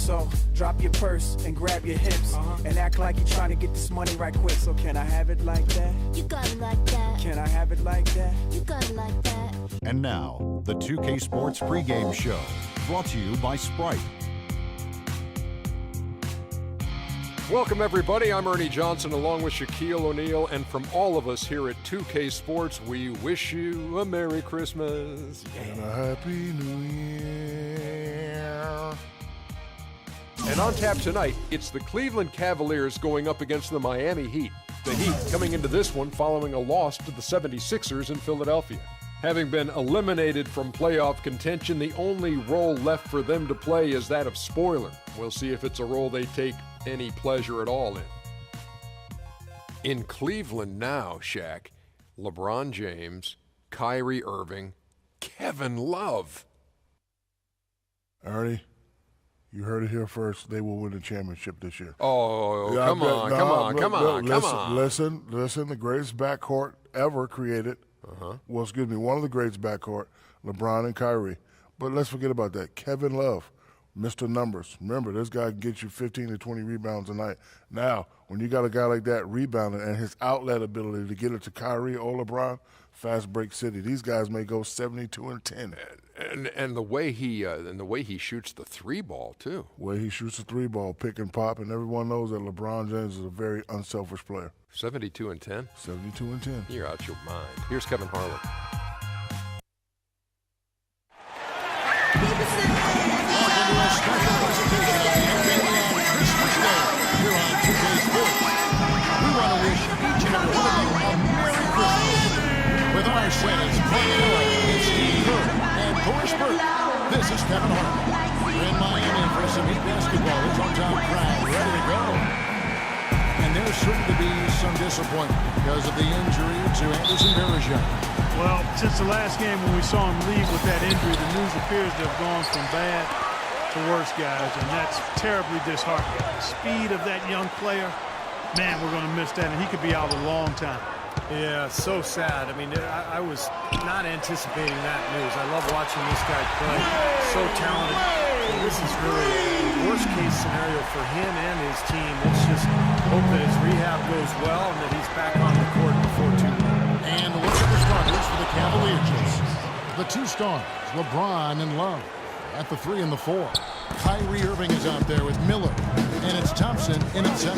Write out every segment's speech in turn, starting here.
So drop your purse and grab your hips and act like you're trying to get this money right quick. So can I have it like that? You got it like that. Can I have it like that? You got it like that. And now, the 2K Sports pregame show, brought to you by Sprite. Welcome, everybody. I'm Ernie Johnson, along with Shaquille O'Neal, and from all of us here at 2K Sports, we wish you a Merry Christmas and a Happy New Year. And on tap tonight, it's the Cleveland Cavaliers going up against the Miami Heat. The Heat coming into this one following a loss to the 76ers in Philadelphia. Having been eliminated from playoff contention, the only role left for them to play is that of spoiler. We'll see if it's a role they take any pleasure at all in. In Cleveland now, Shaq, LeBron James, Kyrie Irving, Kevin Love. Ernie, you heard it here first. They will win the championship this year. Oh, yeah, come on. Listen. The greatest backcourt ever created. Well, excuse me, one of the greatest backcourt, LeBron and Kyrie. But let's forget about that. Kevin Love, Mr. Numbers. Remember, this guy can get you 15 to 20 rebounds a night. Now, when you got a guy like that rebounding and his outlet ability to get it to Kyrie or LeBron, fast break city. These guys may go 72 and 10. And the way he shoots the three ball too. The way he shoots the three ball, pick and pop, and everyone knows that LeBron James is a very unselfish player. 72 and 10. 72 and 10. You're out your mind. Here's Kevin Harlan. Christmas Day here on 2K Sports. We want to wish each and every one of you a Merry Christmas. With our settings, it's Steve and Boris Burke. This is Kevin Harlan. We're in Miami for some Heat basketball. It's on top crowd, ready to go. And there's certain to be some disappointment because of the injury to Anderson Varejao. Well, since the last game when we saw him leave with that injury, the news appears to have gone from bad to worse, guys, and that's terribly disheartening. The speed of that young player, man, we're going to miss that, and he could be out a long time. Yeah, so sad. I mean, I was not anticipating that news. I love watching this guy play. So talented. And this is really a worst-case scenario for him and his team. Let's just hope that his rehab goes well and that he's back on the court before too long. And look at the starters for the Cavaliers. The two stars, LeBron and Love. At the 3 and the 4. Kyrie Irving is out there with Miller. And it's Thompson in at 7.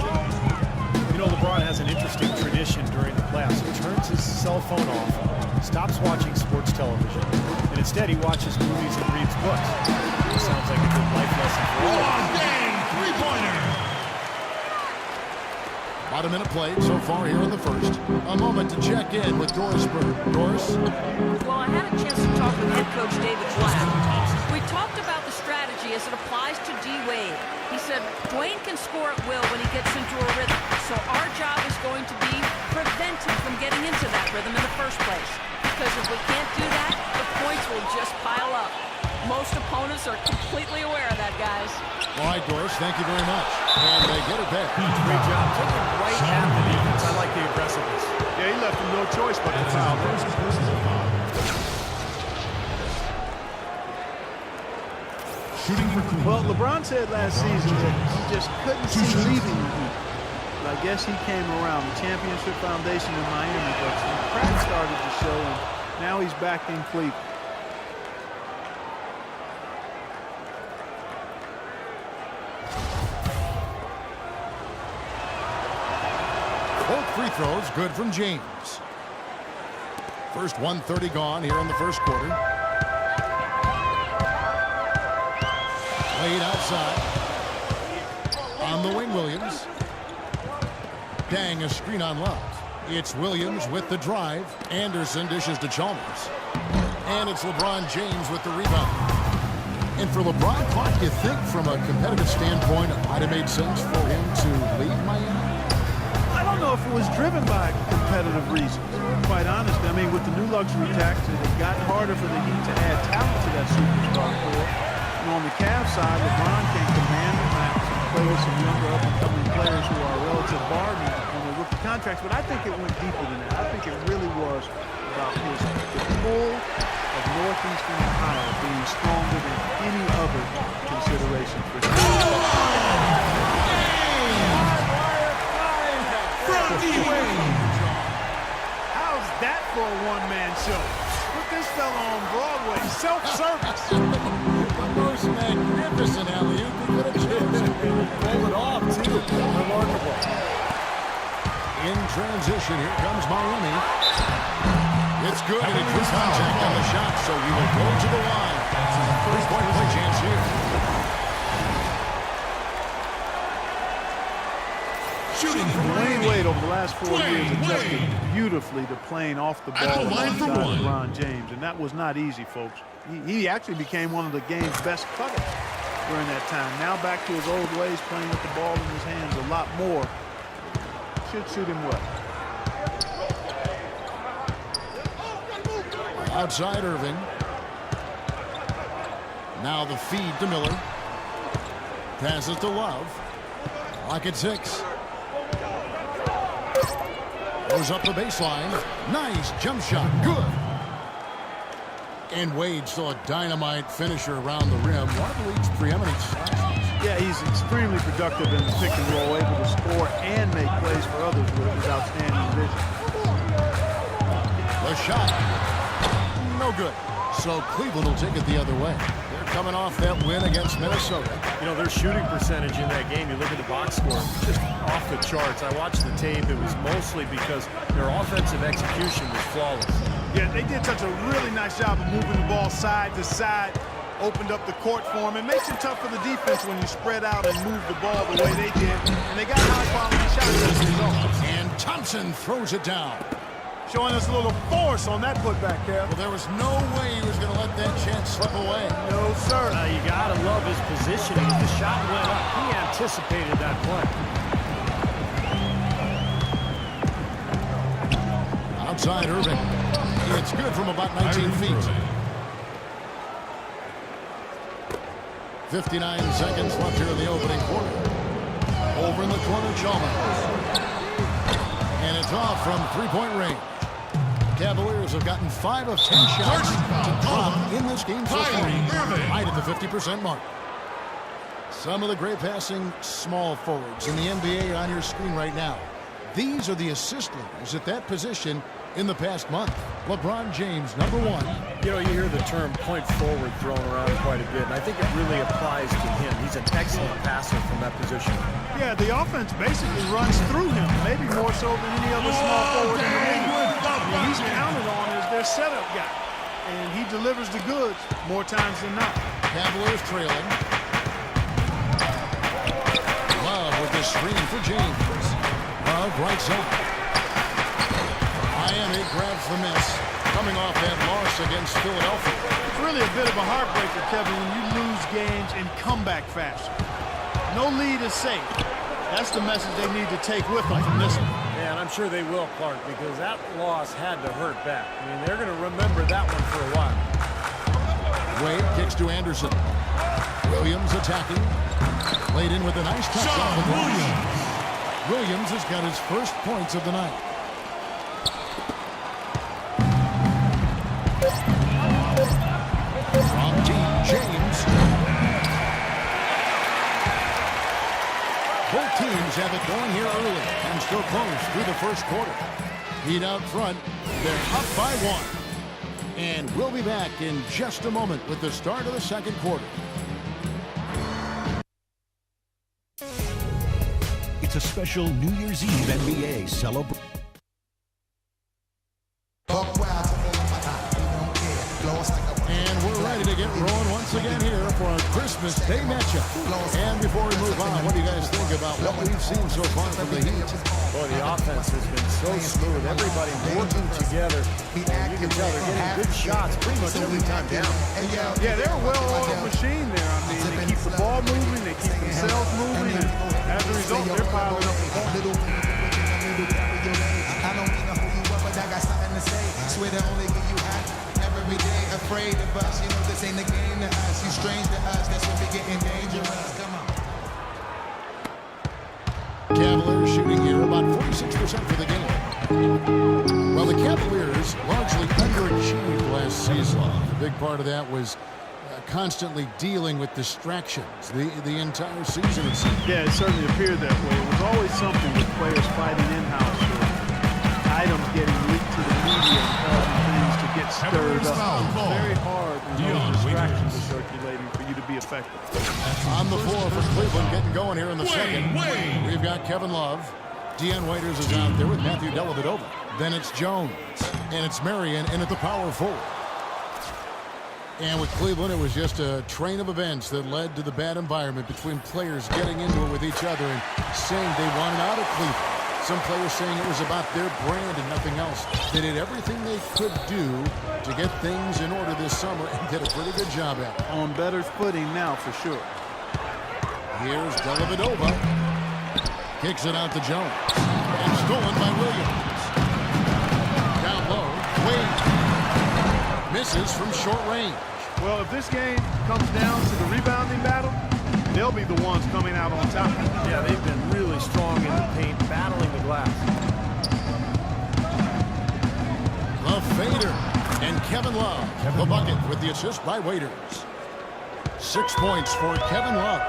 You know, LeBron has an interesting tradition during the playoffs. He turns his cell phone off, stops watching sports television, and instead he watches movies and reads books. It sounds like a good life lesson for all of us. Game three-pointer! About a minute played so far here in the first. A moment to check in with Doris Burke. Doris? Well, I had a chance to talk with head coach David Black. We talked about the strategy as it applies to D. Wade. He said Dwayne can score at will when he gets into a rhythm. So our job is going to be prevent him from getting into that rhythm in the first place. Because if we can't do that, the points will just pile up. Most opponents are completely aware of that, guys. All right, Doris, thank you very much. And they get it back. Great job. Taking right at the defense. I like the aggressiveness. Yeah, he left him no choice but to foul. Well, LeBron said last season that he just couldn't see leaving the Heat. But I guess he came around the championship foundation in Miami, but some cracks started to show, and now he's back in Cleveland. Both free throws good from James. First 1:30 gone here in the first quarter. Played outside. On the wing, Williams. Dang, a screen on Love. It's Williams with the drive. Anderson dishes to Chalmers. And it's LeBron James with the rebound. And for LeBron, Clark, you think from a competitive standpoint, it might have made sense for him to leave Miami? I don't know if it was driven by competitive reasons, quite honestly. I mean, with the new luxury tax, it has gotten harder for the Heat to add talent to that superstar core. And on the Cavs side, LeBron can command the max and play with some younger up-and-coming players who are relative bargains on their rookie contracts. But I think it went deeper than that. I think it really was about the pull of Northeastern Ohio being stronger than any other consideration for him. on Broadway. Self-service. The most magnificent alley-oop he could have chosen. Pulled it off, too. Remarkable. In transition, here comes Miami. It's good, and it drew contact on the shot, so he will go to the line. Three-point play chance here. Shooting Dwayne Wade over the last 4 years adjusted beautifully to playing off the ball alongside LeBron James, and that was not easy, folks. He actually became one of the game's best cutters during that time. Now back to his old ways, playing with the ball in his hands a lot more. Should suit him well. Outside Irving. Now the feed to Miller. Passes to Love. Clock at 6. Goes up the baseline. Nice jump shot. Good. And Wade still a dynamite finisher around the rim. One of the league's preeminent shots. Yeah, he's extremely productive in the pick and roll, able to score and make plays for others with his outstanding vision. The shot. No good. So Cleveland will take it the other way. They're coming off that win against Minnesota. You know, their shooting percentage in that game, you look at the box score, just off the charts. I watched the tape. It was mostly because their offensive execution was flawless. Yeah, they did such a really nice job of moving the ball side to side, opened up the court for him. It makes it tough for the defense when you spread out and move the ball the way they did. And they got high-quality shots as a result. And Thompson throws it down. Showing us a little force on that putback, Kev. Well, there was no way he was going to let that chance slip away. No, sir. You got to love his positioning. As the shot went up, he anticipated that play. Outside Irving. It's good from about 19 feet. 59 seconds left here in the opening quarter. Over in the corner, Chalmers. And it's off from three-point range. Cavaliers have gotten 5 of 10 shots to drop in this game so far, right at the 50% mark. Some of the great passing small forwards in the NBA are on your screen right now. These are the assist leaders at that position in the past month. LeBron James, number 1. You know, you hear the term point forward thrown around quite a bit, and I think it really applies to him. He's an excellent passer from that position. Yeah, the offense basically runs through him, maybe more so than any other small forward in the league. I mean, he's counted on as their setup guy, and he delivers the goods more times than not. Cavaliers trailing. Love with the screen for James. Love right side. Miami grabs the miss, coming off that loss against Philadelphia. It's really a bit of a heartbreaker, Kevin, when you lose games in comeback fashion. No lead is safe. That's the message they need to take with them from this one. Yeah, and I'm sure they will, Clark, because that loss had to hurt back. I mean, they're going to remember that one for a while. Wade kicks to Anderson. Williams attacking. Laid in with a nice touch off the Williams. Williams has got his first points of the night. From deep, James. Both teams have it going here early and still close through the first quarter. Heat out front. They're up by 1. And we'll be back in just a moment with the start of the second quarter. It's a special New Year's Eve NBA celebration. And we're ready to get rolling once again here for a Christmas Day matchup. And before we move on, what do you guys think about what we've seen so far from the Heat? Boy, the offense has been so smooth. Everybody working together. And you can tell they're getting good shots pretty much every time down. Yeah, they're a well-oiled machine there. I mean, they keep the ball moving, they keep themselves moving, and as a result, they're piling up the ball. I don't mean to hold you up, but I got something to say. Swear to only give you hot every day. Afraid of us, you know this ain't a game to us. You strange to us, that's when we getting dangerous. Come on. Cavaliers shooting here about 46% for the game. Well, the Cavaliers largely underachieved last season. A big part of that was constantly dealing with distractions the entire season, it seemed. Yeah, it certainly appeared that way. It was always something with players fighting in-house or items getting leaked to the media and causing things to get stirred up. It's very hard when those distractions are circulating for you to be effective. On the floor for Cleveland, getting going here in the second. We've got Kevin Love. Dwayne Wade is out there with Matthew Dellavedova. Then it's Jones. And it's Marion in at the power forward. And with Cleveland, it was just a train of events that led to the bad environment between players getting into it with each other and saying they wanted out of Cleveland. Some players saying it was about their brand and nothing else. They did everything they could do to get things in order this summer and did a pretty good job at it. On better footing now, for sure. Here's Dellavedova. Kicks it out to Jones. And stolen by Williams. Down low, Wade. Misses from short range. Well, if this game comes down to the rebounding battle, they'll be the ones coming out on top. Yeah, they've been really strong in the paint, battling the glass. The fader. And Kevin Love, the bucket with the assist by Waiters. 6 points for Kevin Love.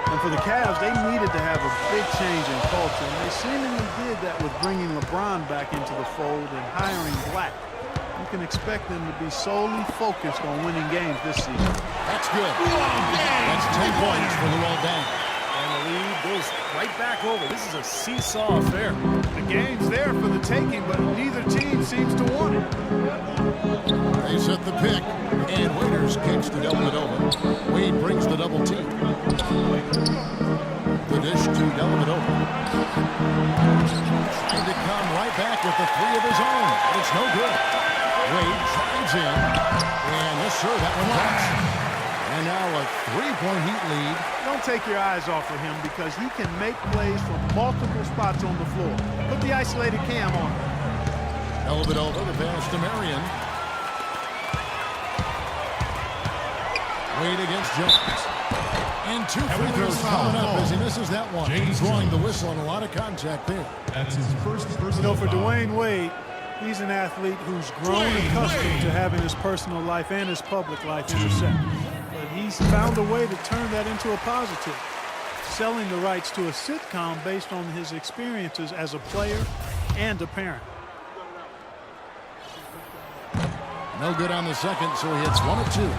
And for the Cavs, they needed to have a big change in culture, and they seemingly did that with bringing LeBron back into the fold and hiring Black. You can expect them to be solely focused on winning games this season. That's good. That's 10 points for Luol Deng. And the lead goes right back over. This is a seesaw affair. The game's there for the taking, but neither team seems to want it. They set the pick, and Waiters kicks to Dellavedova. Wade brings the double team. The dish to Dellavedova. Trying to come right back with the three of his own, but it's no good. Wade drives in, and yes, sir, that one counts. And now a three-point Heat lead. Don't take your eyes off of him because he can make plays from multiple spots on the floor. Put the isolated cam on. Dellavedova, the pass to Marion. Wade against Jones. And two free throws coming up as he misses that one. He's drawing the whistle on a lot of contact there. That's his first personal You know, for foul. Dwayne Wade, he's an athlete who's grown accustomed to having his personal life and his public life intersect. But he's found a way to turn that into a positive, selling the rights to a sitcom based on his experiences as a player and a parent. No good on the second, so he hits 1 of 2.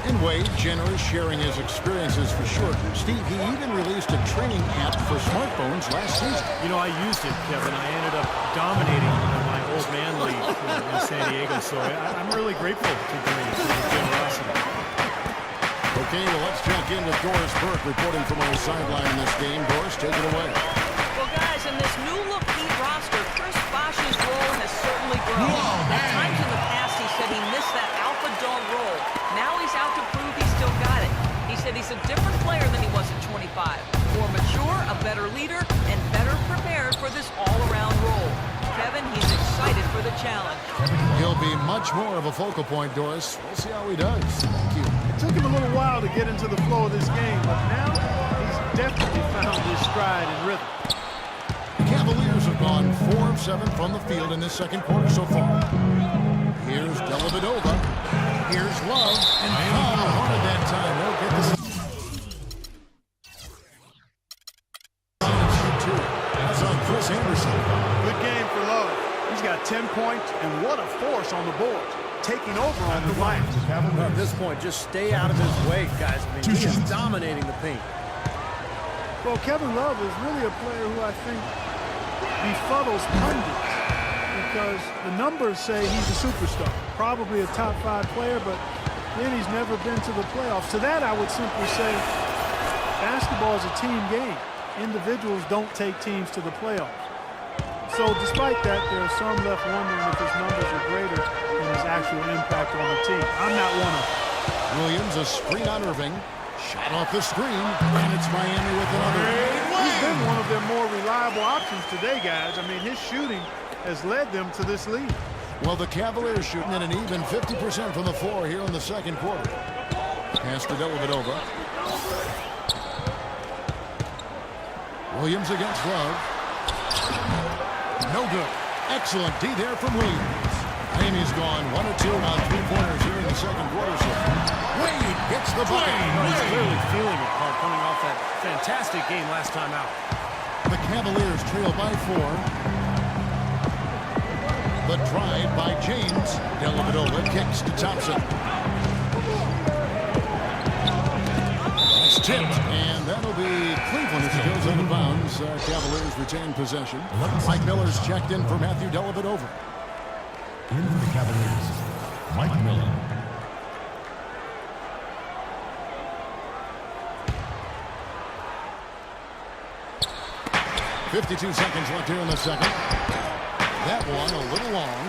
And Wade, generous, sharing his experiences for sure. Steve, he even released a training app for smartphones last season. You know, I used it, Kevin. I ended up dominating my old man league in San Diego, so I'm really grateful to Dwayne for his generosity. Okay, well, let's check in with Doris Burke reporting from our sideline in this game. Doris, take it away. Well, guys, in this new-look Heat roster, Chris Bosh's role has certainly grown. At times in the past, he said he missed that alpha dog role. Now he's out to prove he's still got it. He said he's a different player than he was at 25. More mature, a better leader, and better prepared for this all-around role. Kevin, he's excited for the challenge. He'll be much more of a focal point, Doris. We'll see how he does. Thank you. It took him a little while to get into the flow of this game, but now he's definitely found his stride and rhythm. The Cavaliers have gone 4 of 7 from the field in this second quarter so far. Here's Dellavedova. Here's Love. And foul wanted that time. They'll get this. That's on Chris Anderson. Good game for Love. He's got 10 points, and what a force on the board. Taking over on the line. At this point, just stay out of his way, guys. I mean, he is dominating the paint. Well, Kevin Love is really a player who I think befuddles pundits because the numbers say he's a superstar, probably a top 5 player, but then he's never been to the playoffs. To that, I would simply say basketball is a team game. Individuals don't take teams to the playoffs. So despite that, there are some left wondering if his numbers are greater than his actual impact on the team. I'm not one of them. Williams, a screen on Irving. Shot off the screen, and it's Miami with another. He's been one of their more reliable options today, guys. I mean, his shooting has led them to this lead. Well, the Cavaliers shooting at an even 50% from the floor here in the second quarter. Pass to Dellavedova. Williams against Love. No good. Excellent D there from Williams. Miami's gone 1 or 2 on 3-pointers here in the second quarter. So Wade gets the bucket. He's clearly feeling it, Paul, coming off that fantastic game last time out. The Cavaliers trail by 4. The drive by James. Dellavedova kicks to Thompson. It's tipped, and that'll be Cleveland as it goes out of bounds. Cavaliers retain possession. Mike Miller's checked in for Matthew Dellavedova. In for the Cavaliers, Mike Miller. .52 seconds left here in the second. That one a little long.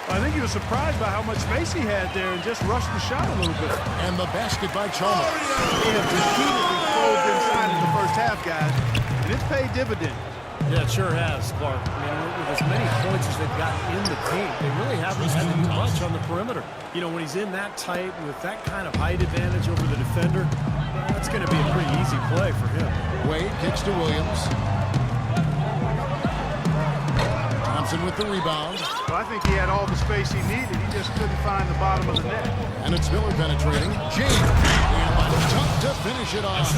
I think he was surprised by how much space he had there and just rushed the shot a little bit. And the basket by Chalmers. He has repeatedly closed inside in the first half, guys, and it's paid dividends. Yeah, it sure has, Clark. I mean, with as many points as they've got in the paint, they really haven't had to do much on the perimeter. You know, when he's in that tight with that kind of height advantage over the defender, that's going to be a pretty easy play for him. Wade kicks to Williams. Thompson with the rebound. Well, I think he had all the space he needed. He just couldn't find the bottom of the net. And it's Miller penetrating. James. Tough to finish it off.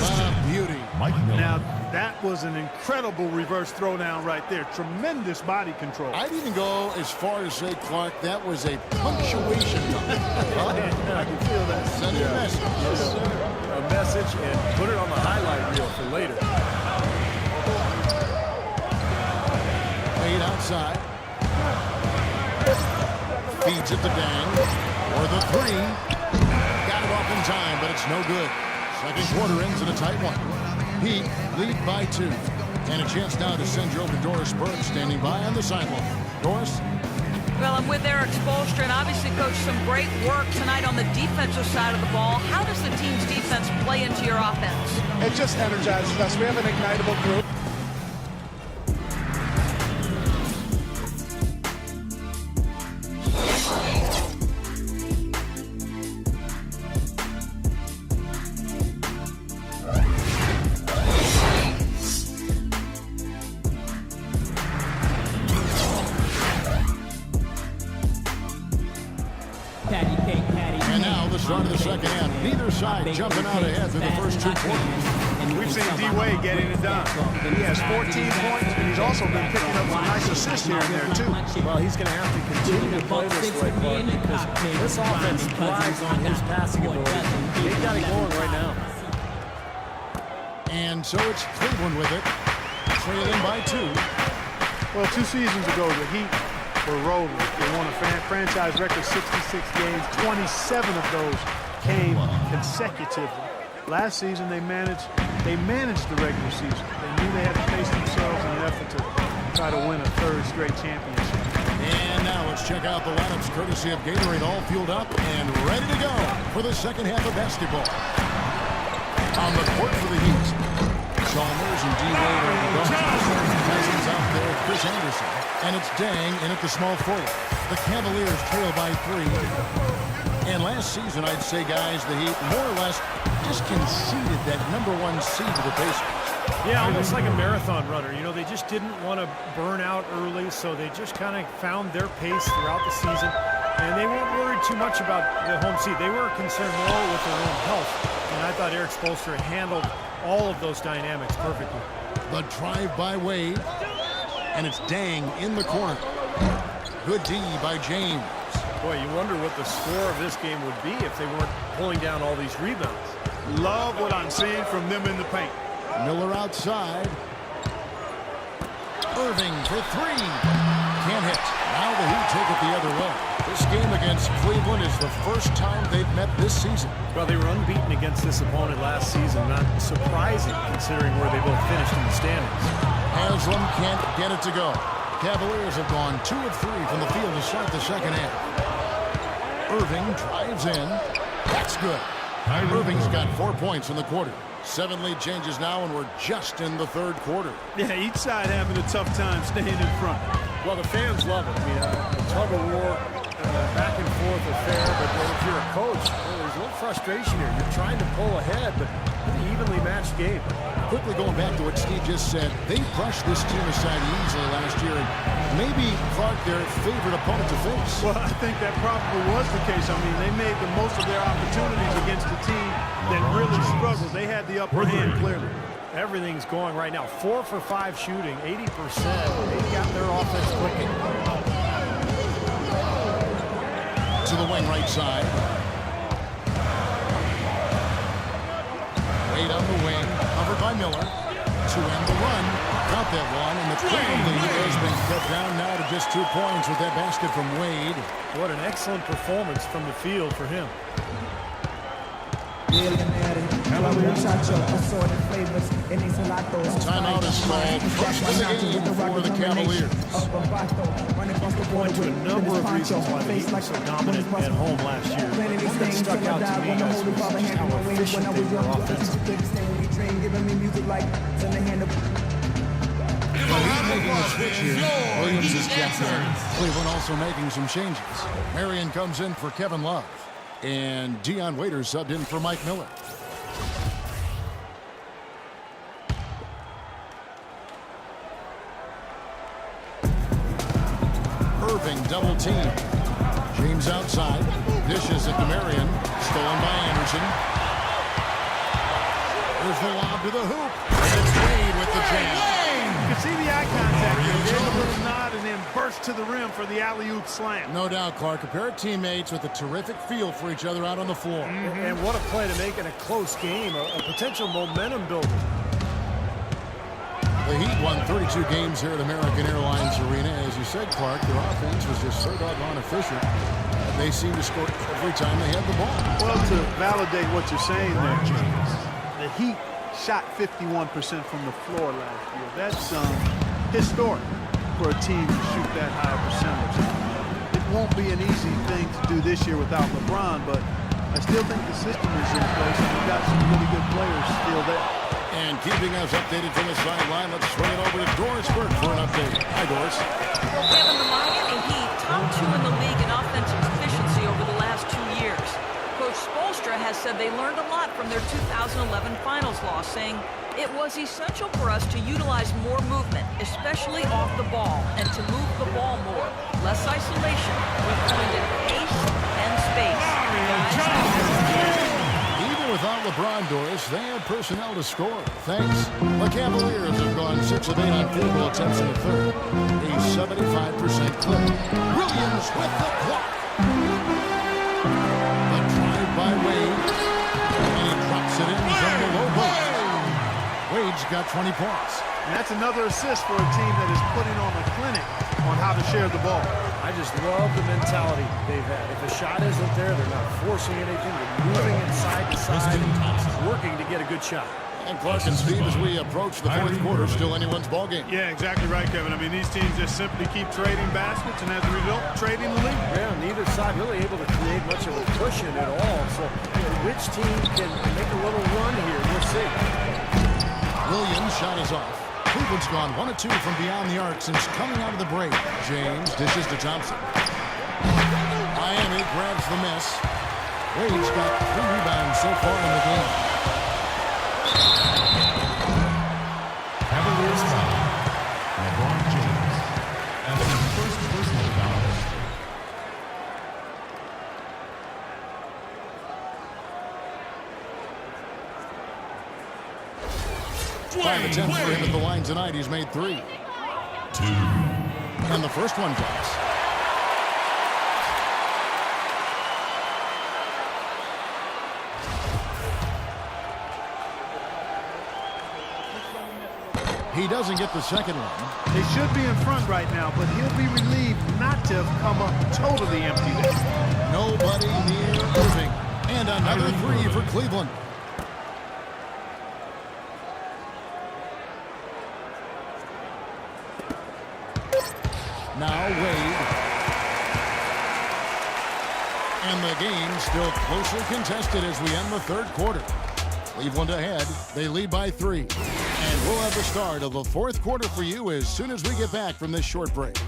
Beauty. Mike Miller. Now, that was an incredible reverse throwdown right there. Tremendous body control. I'd even go as far as say, Clark, that was a punctuation dunk. I can feel that. Send a message. Yes, sir. A message and put it on the highlight reel for later. Wade outside. Feeds it to Dang. Or the three. Got it off in time, but it's no good. Second quarter ends in a tight one. Heat lead by 2. And a chance now to send you over to Doris Burke, standing by on the sideline. Doris? Well, I'm with Eric Spoelstra, and obviously, Coach, some great work tonight on the defensive side of the ball. How does the team's defense play into your offense? It just energizes us. We have an ignitable group. Start of the second half. Neither side jumping out ahead through the first 2 quarters. We've seen D-Wade getting it done. He has 14 points, and he's also been picking up some nice assists here and there, too. Well, he's going to have to continue to play this way, Clark, because this offense thrives on his passing ability. They've got it going right now. And so it's Cleveland with it, trailing by 2. Well, 2 seasons ago, the Heat were rolling. They won a franchise record 66 games. 27 of those came consecutively. Last season, they managed the regular season. They knew they had to pace themselves in an effort to try to win a 3rd straight championship. And now let's check out the lineups courtesy of Gatorade, all fueled up and ready to go for the second half of basketball. On the court for the Heat, Chalmers and D-Wade are the Cousins out there, Chris Anderson. And it's Dang in at the small forward. The Cavaliers trail by 3. And last season, I'd say, guys, the Heat more or less just conceded that #1 seed to the Pacers. Yeah, almost like a marathon runner. You know, they just didn't want to burn out early, so they just kind of found their pace throughout the season. And they weren't worried too much about the home seed. They were concerned more with their own health. And I thought Eric Spoelstra handled all of those dynamics perfectly. The drive by Wade. And it's Dang in the corner. Good D by James. Boy, you wonder what the score of this game would be if they weren't pulling down all these rebounds. Love what I'm seeing from them in the paint. Miller outside. Irving for 3. Can't hit. Now the Heat take it the other way. This game against Cleveland is the first time they've met this season. Well, they were unbeaten against this opponent last season. Not surprising considering where they both finished in the standings. Haslam can't get it to go. Cavaliers have gone 2 of 3 from the field to start the second half. Irving drives in. That's good. Irving's got 4 points in the quarter. 7 lead changes now, and we're just in the 3rd quarter. Yeah, each side having a tough time staying in front. Well, the fans love it. I mean, a tug of war, back and forth affair, but if you're a coach, there's a little frustration here. You're trying to pull ahead, but pretty evenly matched game. Quickly going back to what Steve just said, they brushed this team aside easily last year, and maybe Clark their favorite opponent to face. Well, I think that probably was the case. I mean, they made the most of their opportunities against a team that really struggled. They had the upper hand clearly. Everything's going right now. 4 for 5 shooting, 80%. They got their offense clicking. to the wing right side. Wade on the wing, covered by Miller. To end the run, got that one, and the Cleveland lead has been cut down now to just 2 points with that basket from Wade. What an excellent performance from the field for him. Timeout is called. First in the game for the Cavaliers. Point to a number of reasons why the Heat were so dominant at home last year. One that stuck out to me is how efficient they were offensively. The Heat making a switch here. Williams is checked in. Cleveland also making some changes. Marion comes in for Kevin Love. And Dion Waiters subbed in for Mike Miller. Irving double team. James outside. Dishes it to Marion. Stolen by Anderson. There's the lob to the hoop. And it's Wade with the jam. You can see the eye contact. He did a little nod and then burst to the rim for the alley-oop slam. No doubt, Clark. A pair of teammates with a terrific feel for each other out on the floor. And what a play to make it a close game, a potential momentum builder. The Heat won 32 games here at American Airlines Arena. As you said, Clark, their offense was just so doggone efficient. They seemed to score every time they had the ball. Well, to validate what you're saying there, James, the Heat shot 51% from the floor last year. That's historic for a team to shoot that high percentage. It won't be an easy thing to do this year without LeBron, but I still think the system is in place and we've got some really good players still there. And keeping us updated from the sideline, let's swing it over to Doris Burke for an update. Hi, Doris. Well, Kevin, the Miami Heat top 2 in the league in offensive efficiency over the last 2 years. Coach Spoelstra has said they learned a lot from their 2011 finals loss, saying it was essential for us to utilize more movement, especially off the ball, and to move the ball more. Less isolation. We pointed pace and space. Even without LeBron, Doris, they had personnel to score. Thanks. The Cavaliers have gone 6 of 8 on field goal attempts in the third. A 75% clip. Williams with the clock. The drive by Wade. And he drops it in from the low post. Wade's got 20 points. And that's another assist for a team that is putting on a clinic on how to share the ball. I just love the mentality they've had. If a shot isn't there, they're not forcing anything. They're moving it side to side, working to get a good shot. And Clark and Steve, as we approach the fourth quarter, still anyone's ball game. Yeah, exactly right, Kevin. I mean, these teams just simply keep trading baskets, and as a result, trading the lead. Yeah, neither side really able to create much of a cushion at all. So, which team can make a little run here? We'll see. Williams' shot is off. Cleveland's gone 1 of 2 from beyond the arc since coming out of the break. James dishes to Thompson. Miami grabs the miss. Wade's got 3 rebounds so far in the game. Cavaliers foul. LeBron James. And his first personal foul. Five attempts for him at the line tonight. He's made 3. 2. And the first one drops. He doesn't get the second one. They should be in front right now, but he'll be relieved not to have come up totally empty there. Nobody near Irving. And another 3 for Cleveland. Now Wade. And the game still closely contested as we end the third quarter. Cleveland ahead. They lead by 3. And we'll have the start of the fourth quarter for you as soon as we get back from this short break.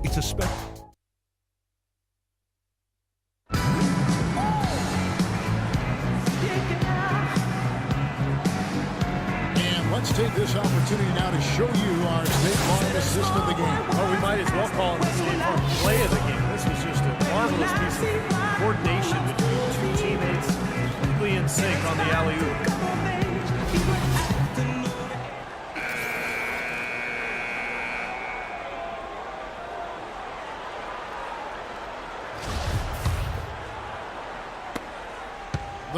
It's a spec. Let's take this opportunity now to show you our State Farm assist of the game. Well, we might as well call it the State Farm play of the game. This was just a marvelous piece of coordination between 2 teammates, completely in sync on the alley-oop.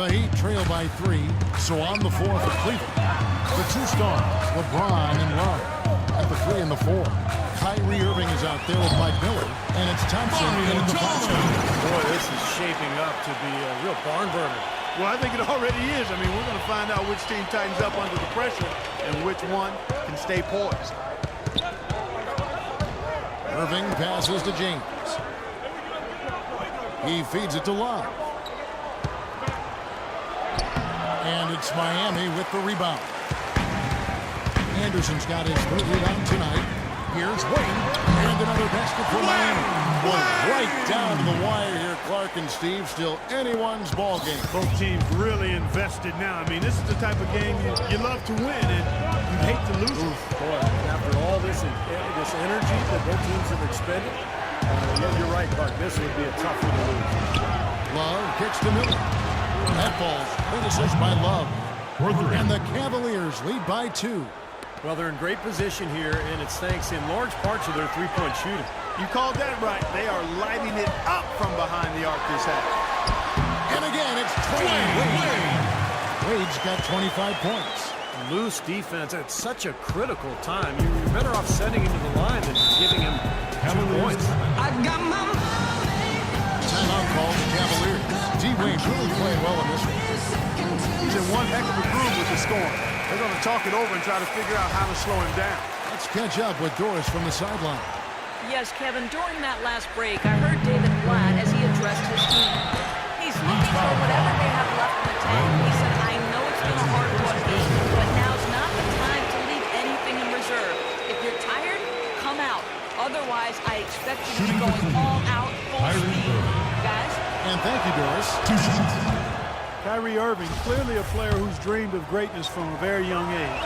The Heat trail by 3, so on the 4 for Cleveland. The two stars, LeBron and Love, at the 3 and the 4. Kyrie Irving is out there with Mike Miller, and it's Thompson in the box. Boy, this is shaping up to be a real barn burner. Well, I think it already is. I mean, we're going to find out which team tightens up under the pressure and which one can stay poised. Irving passes to James. He feeds it to Love. And it's Miami with the rebound. Anderson's got his third rebound tonight. Here's Wade, and another basket for Miami. Boy, right down to the wire here, Clark and Steve. Still anyone's ball game. Both teams really invested now. I mean, this is the type of game you love to win, and you hate to lose it. Boy, after all this energy that both teams have expended, you're right, Clark. This would be a tough one to lose. Love kicks to Miller. That ball finishes by Love. And the Cavaliers lead by 2. Well, they're in great position here, and it's thanks in large part to their three-point shooting. You called that right. They are lighting it up from behind the arc this half. And again, it's Dwayne Wade. Wade's got 25 points. Loose defense at such a critical time. You're better off sending him to the line than giving him 2 points. I got my timeout call the Cavaliers. D-Wade really playing well in this one. He's in one heck of a groove with the scoring. They're going to talk it over and try to figure out how to slow him down. Let's catch up with Doris from the sideline. Yes, Kevin, during that last break, I heard David Blatt as he addressed his team. He's looking for whatever they have left in the tank. He said, I know it's been a hard-fought game, but now's not the time to leave anything in reserve. If you're tired, come out. Otherwise, I expect you to be going all out, full speed. Guys? And thank you, Doris. Kyrie Irving, clearly a player who's dreamed of greatness from a very young age.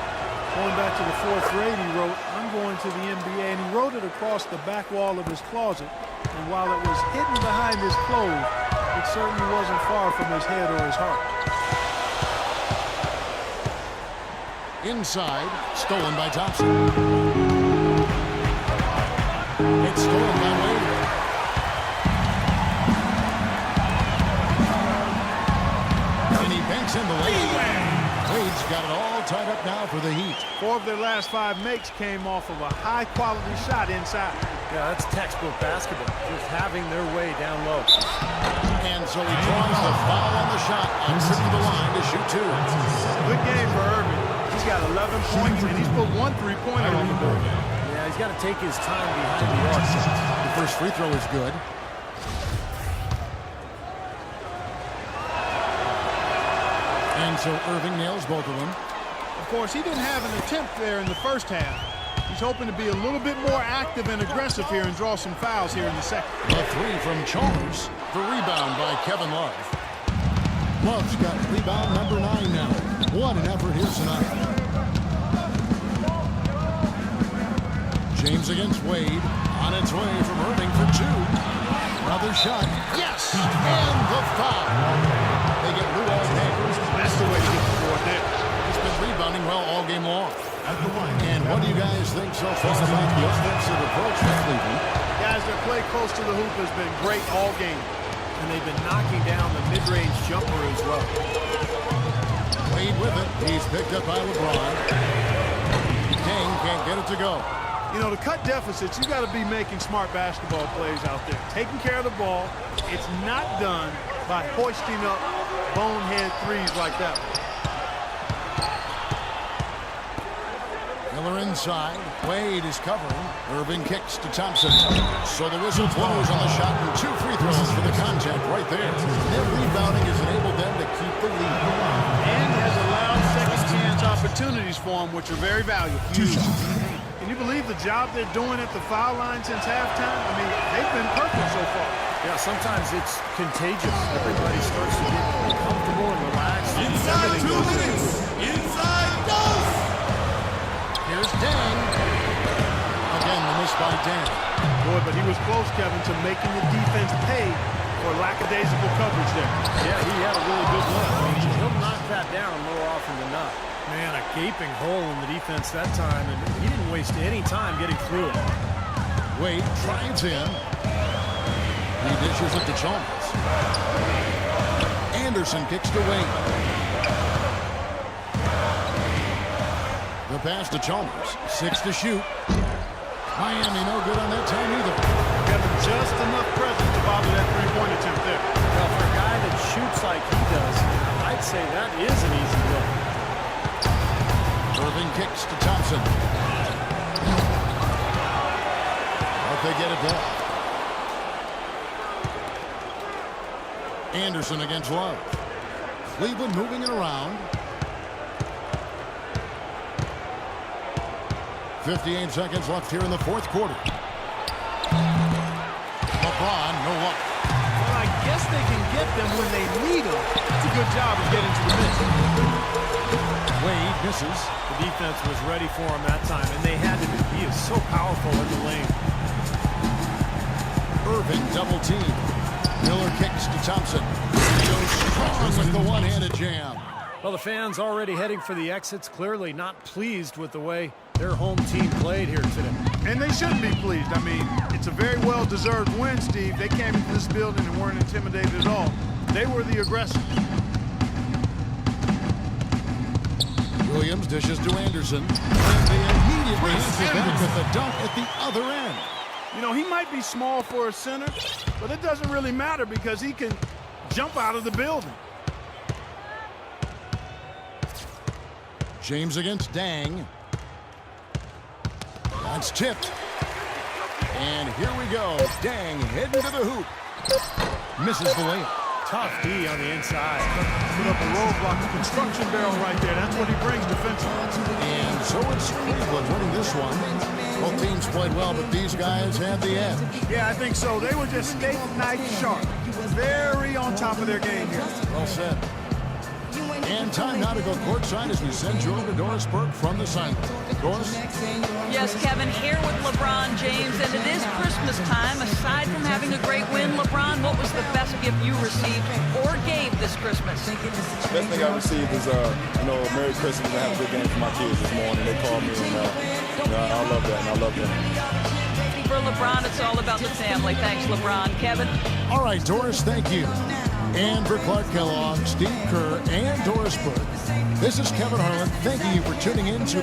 Going back to the 4th grade, he wrote, I'm going to the NBA, and he wrote it across the back wall of his closet. And while it was hidden behind his clothes, it certainly wasn't far from his head or his heart. Inside, stolen by Thompson. It's stolen by Wade. In the lane. Wade's got it all tied up now for the Heat. 4 of their last 5 makes came off of a high-quality shot inside. Yeah, that's textbook basketball, just having their way down low. And so he draws the foul on the shot and sits to the line to shoot 2. Good game for Irving. He's got 11 points, and he's put 1 3-pointer on the board. Yeah, he's got to take his time behind the arc. The first free throw is good. And so Irving nails both of them. Of course, he didn't have an attempt there in the first half. He's hoping to be a little bit more active and aggressive here and draw some fouls here in the second. The 3 from Chalmers. The rebound by Kevin Love. Love's got rebound number 9 now. What an effort here tonight. James against Wade. On its way from Irving for 2. Another shot. Yes! And the foul. They get Lou all day. That's the way to get the board there. He's been rebounding well all game long. And what do you guys think so far about the offensive approach for Cleveland? Guys, their play close to the hoop has been great all game. And they've been knocking down the mid-range jumper as well. Wade with it. He's picked up by LeBron. King can't get it to go. You know, to cut deficits, you got to be making smart basketball plays out there. Taking care of the ball. It's not done by hoisting up bonehead threes like that. Miller inside. Wade is covering. Irving kicks to Thompson. So the whistle blows on the shot and 2 free throws for the contact right there. Their rebounding has enabled them to keep the lead. And has allowed second chance opportunities for them, which are very valuable. Can you believe the job they're doing at the foul line since halftime? I mean, they've been perfect so far. Yeah, sometimes it's contagious. Everybody starts to get comfortable and relaxed. Inside 2 minutes. Inside goes. Here's Dan. Again, the miss by Dan. Boy, but he was close, Kevin, to making the defense pay for lackadaisical coverage there. Yeah, he had a really good look. I mean, he'll knock that down more often than not. Man, a gaping hole in the defense that time, and he didn't waste any time getting through it. Wade drives in. He dishes it to Chalmers. And Anderson kicks to Wade. The pass to Chalmers. 6 to shoot. Miami no good on that time either. Kevin, just enough presence to bother that three-point attempt there. Well, for a guy that shoots like he does, I'd say that is an easy look. Irving kicks to Thompson. Hope they get it back. Anderson against Love. Cleveland moving it around. 58 seconds left here in the fourth quarter. LeBron, no luck. Well, I guess they can get them when they need them. It's a good job of getting to the miss. Wade misses. The defense was ready for him that time, and they had to be. He is so powerful in the lane. Irving double team. Miller kicks to Thompson. He goes strong with the one-handed jam. Well, the fans already heading for the exits, clearly not pleased with the way their home team played here today. And they shouldn't be pleased. I mean, it's a very well-deserved win, Steve. They came into this building and weren't intimidated at all. They were the aggressors. Williams dishes to Anderson. And they immediately answer back with the dunk at the other end. You know, he might be small for a center, but it doesn't really matter because he can jump out of the building. James against Dang. That's tipped. And here we go. Dang heading to the hoop. Misses the layup. Tough D on the inside. Put up a roadblock, a construction barrel right there. That's what he brings defensively. And so it's Cleveland winning this one. Both teams played well, but these guys had the edge. Yeah, I think so. They were just steak knife sharp. Very on top of their game here. Well said. And time now to go courtside as we send you over to Doris Burke from the sideline. Doris? Yes, Kevin, here with LeBron James, and it is Christmas time. Aside from having a great win, LeBron, what was the best gift you received or gave this Christmas? The best thing I received is, Merry Christmas, and I had a good game for my kids this morning. They called me, and I love that, and I love them. For LeBron, it's all about the family. Thanks, LeBron. Kevin? All right, Doris, thank you. And for Clark Kellogg, Steve Kerr, and Doris Burke, this is Kevin Harlan thanking you for tuning in to